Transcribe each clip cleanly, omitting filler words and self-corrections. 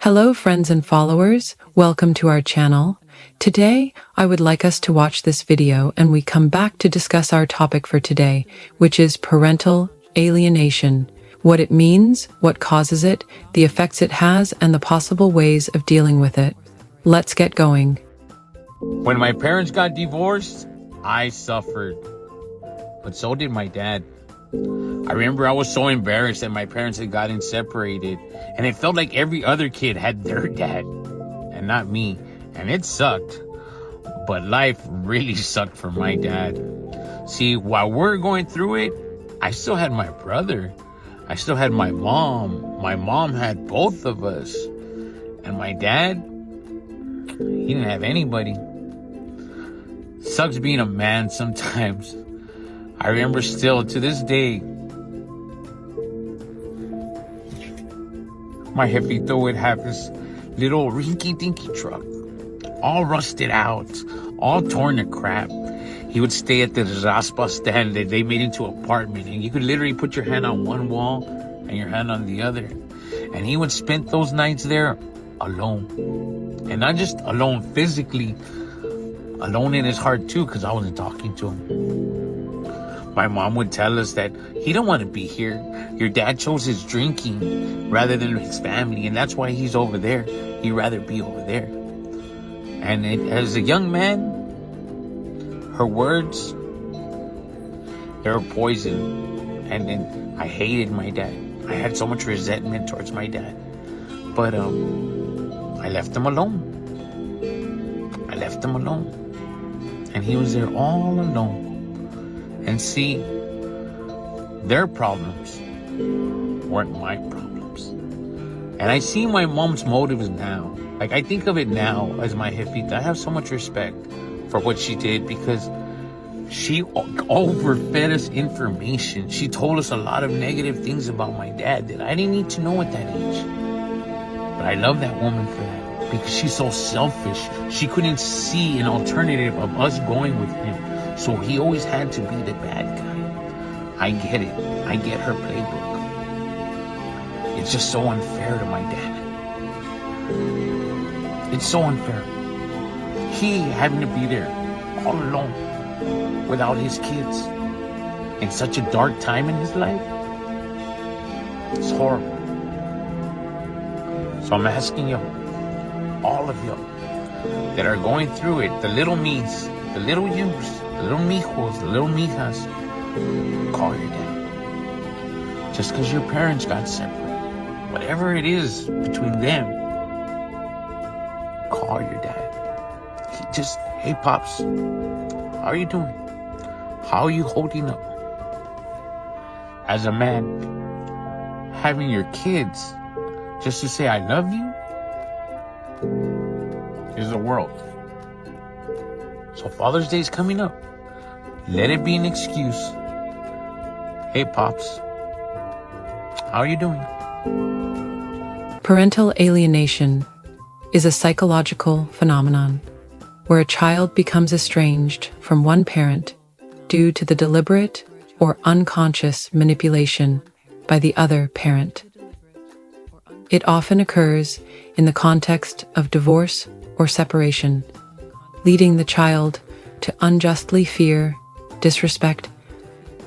Hello friends and followers, welcome to our channel. Today, I would like us to watch this video and we come back to discuss our topic for today, which is parental alienation. What it means, what causes it, the effects it has, and the possible ways of dealing with it. Let's get going. When my parents got divorced, I suffered, but so did my dad. I remember I was so embarrassed that my parents had gotten separated, and it felt like every other kid had their dad and not me, and it sucked. But life really sucked for my dad. See, while we're going through it, I still had my brother. I still had my mom. My mom had both of us. And my dad, he didn't have anybody. Sucks being a man sometimes. I remember still to this day, my jefito would have this little rinky-dinky truck, all rusted out, all torn to crap. He would stay at the raspa stand that they made into an apartment, and you could literally put your hand on one wall and your hand on the other. And he would spend those nights there alone. And not just alone physically, alone in his heart too, because I wasn't talking to him. My mom would tell us that he don't want to be here. Your dad chose his drinking rather than his family, and that's why he's over there. He'd rather be over there. And as a young man, her words, they were poison. And then I hated my dad. I had so much resentment towards my dad. But I left him alone. And he was there all alone. And see, their problems weren't my problems. And I see my mom's motives now. Like, I think of it now as my jefita. I have so much respect for what she did because she overfed us information. She told us a lot of negative things about my dad that I didn't need to know at that age. But I love that woman for that because she's so selfish. She couldn't see an alternative of us going with him. So he always had to be the bad guy. I get it. I get her playbook. It's just so unfair to my dad. It's so unfair. He having to be there all alone without his kids in such a dark time in his life. It's horrible. So I'm asking you, all of you that are going through it, the little me's, the little you's, the little mijos, the little mijas, call your dad. Just because your parents got separated, whatever it is between them, call your dad. Hey Pops, how are you doing? How are you holding up? As a man, having your kids just to say I love you is the world. So Father's Day is coming up. Let it be an excuse. Hey Pops, how are you doing? Parental alienation is a psychological phenomenon where a child becomes estranged from one parent due to the deliberate or unconscious manipulation by the other parent. It often occurs in the context of divorce or separation, leading the child to unjustly fear, disrespect,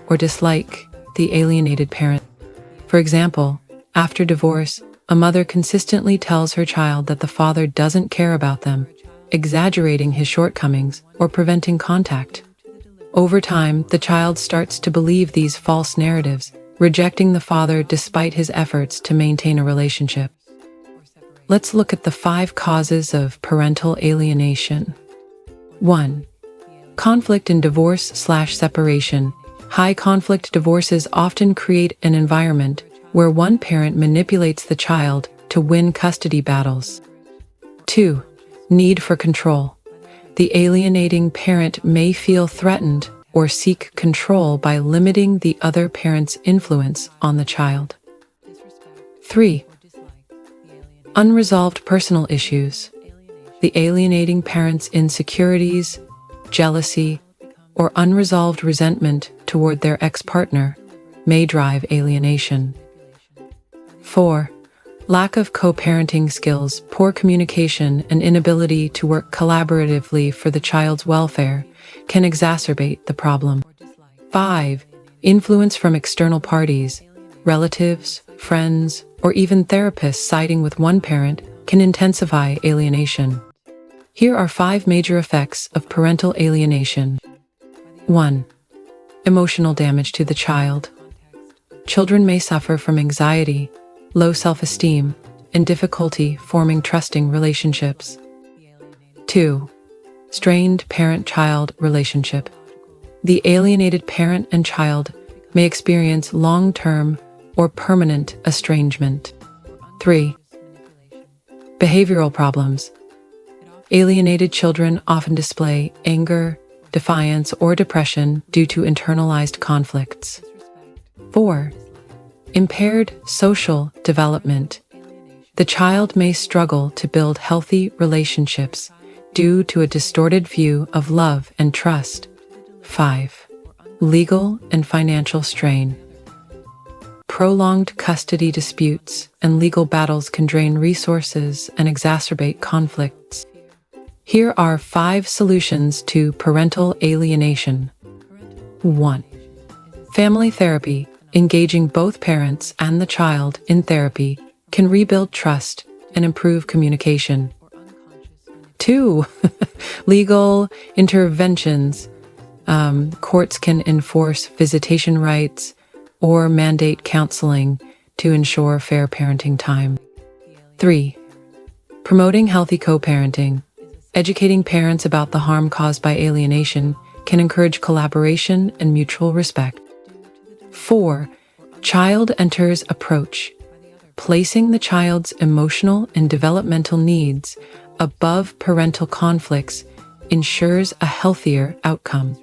or dislike the alienated parent. For example, after divorce, a mother consistently tells her child that the father doesn't care about them, exaggerating his shortcomings or preventing contact. Over time, the child starts to believe these false narratives, rejecting the father despite his efforts to maintain a relationship. Let's look at the 5 causes of parental alienation. 1. Conflict in divorce/separation. High conflict divorces often create an environment where one parent manipulates the child to win custody battles. 2. Need for control. The alienating parent may feel threatened or seek control by limiting the other parent's influence on the child. 3. Unresolved personal issues. The alienating parent's insecurities, jealousy, or unresolved resentment toward their ex-partner may drive alienation. 4. Lack of co-parenting skills, poor communication, and inability to work collaboratively for the child's welfare can exacerbate the problem. 5. Influence from external parties, relatives, friends, or even therapists siding with one parent can intensify alienation. Here are 5 major effects of parental alienation. 1. Emotional damage to the child. Children may suffer from anxiety, low self-esteem, and difficulty forming trusting relationships. 2. Strained parent-child relationship. The alienated parent and child may experience long-term or permanent estrangement. 3. Behavioral problems. Alienated children often display anger, defiance, or depression due to internalized conflicts. 4. Impaired social development. The child may struggle to build healthy relationships due to a distorted view of love and trust. 5. Legal and financial strain. Prolonged custody disputes and legal battles can drain resources and exacerbate conflicts. Here are 5 solutions to parental alienation. 1. Family therapy. Engaging both parents and the child in therapy can rebuild trust and improve communication. 2. Legal interventions. Courts can enforce visitation rights or mandate counseling to ensure fair parenting time. 3. Promoting healthy co-parenting. Educating parents about the harm caused by alienation can encourage collaboration and mutual respect. 4. Child enters approach. Placing the child's emotional and developmental needs above parental conflicts ensures a healthier outcome.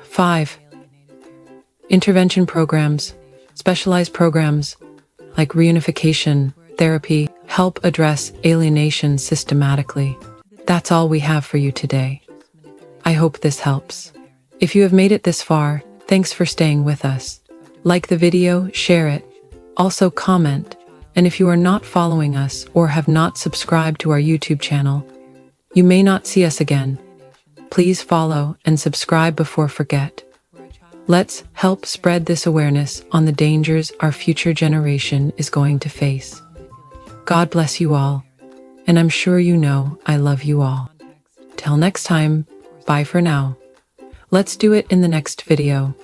5. Intervention programs. Specialized programs like reunification therapy help address alienation systematically. That's all we have for you today. I hope this helps. If you have made it this far, thanks for staying with us. Like the video, share it, also comment, and if you are not following us or have not subscribed to our YouTube channel, you may not see us again. Please follow and subscribe before forget. Let's help spread this awareness on the dangers our future generation is going to face. God bless you all, and I'm sure you know I love you all. Till next time, bye for now. Let's do it in the next video.